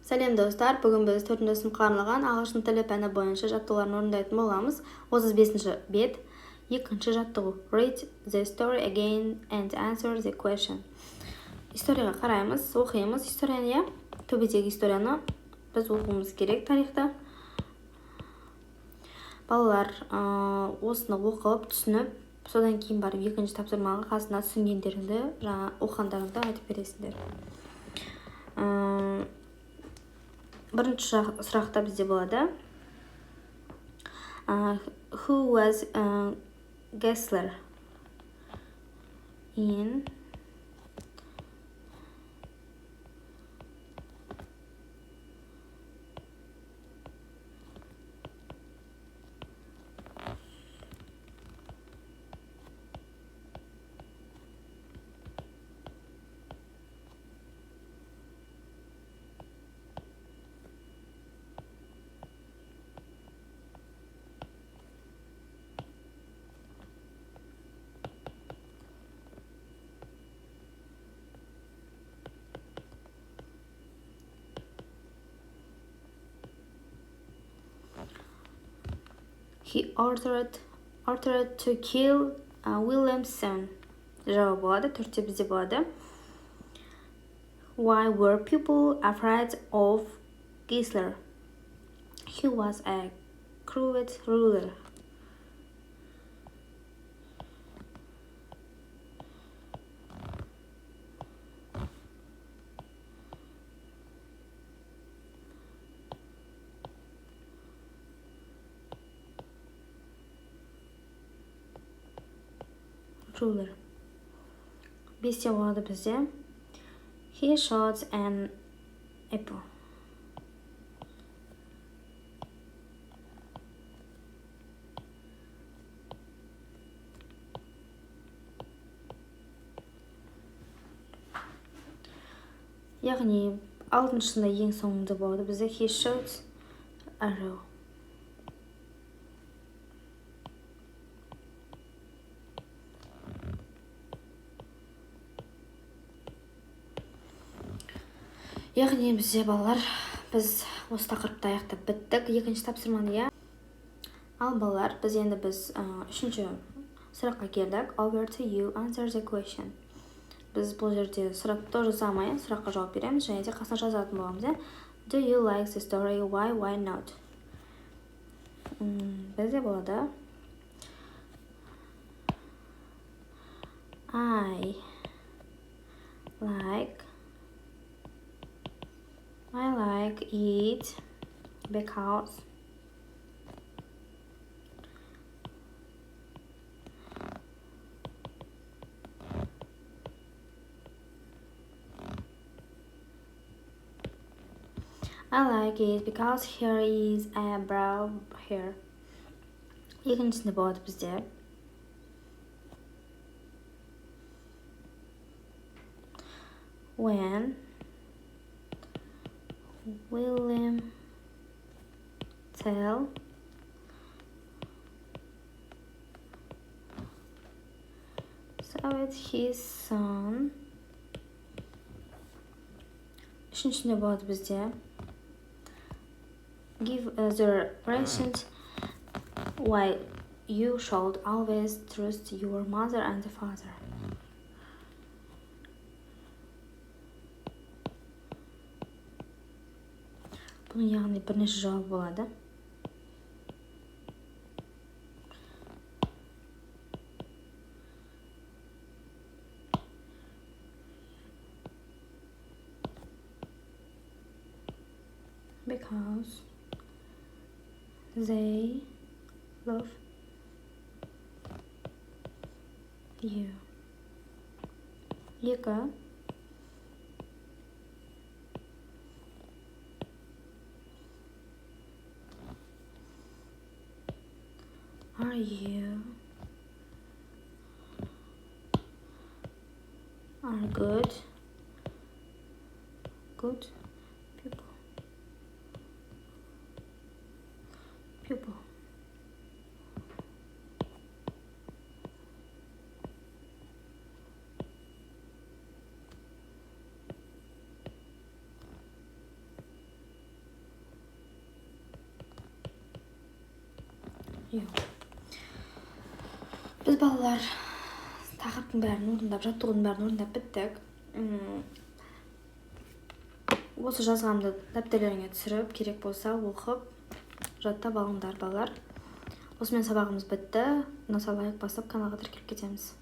Сәлем достар, бүгін біз 4-ші сыныпқа арналған ағылшын тілі пәні бойынша жаттығуларын орындайтын боламыз. 35-ші бет, екінші жаттығу. Read the story again and answer the question. Историяға қараймыз, оқимыз историяны, төбедегі историяны біз оқуымыз керек тарихта. Балалар осыны оқып, түсініп, содан кейін барып екінші тапсырмаға қасына түсінгендеріңді, оқығандарыңды айтып бересіңдер. Бірінші сұрақта бізде болады. Who was Gessler in He ordered to kill Williamson. Жауап болады, төртте бізде болады. Why were people afraid of Gessler? He was a cruel ruler. Ruler. Бесте болады бізде. He shot an apple. Яғни алтыншында ең соңында болады бізде. He shot arrow. Яғни бізде балалар, біз осы тақырыпты аяқтап біттік. Екінші тапсырманы, Ал балалар, біз үшінші сұраққа келдік. Over to you, answer the question. Біз бұл жерде сұрақты жазамай, сұраққа жауап береміз, және де қасына жазатын боламыз. Do you like the story? Why not? Бізде болады. I like it because here is a brown hair. Екіншісінде болады бізде. When William tell his son. Үшіншісінде болады бізде. Give the reasons why you should always trust your mother and father. Бұның яғни бірнеше жауап болады. Because they love you. Екі. Are you good pupil? Біз балалар тақырыптың бәрін орындап, жаттығудың бәрін орындап біттік. Осы жазғанымды дәптерлеріңе түсіріп, керек болса оқып, жаттап алыңдар балалар. Осымен сабағымыз бітті. Мына лайк басып каналға тіркеліп кетеміз.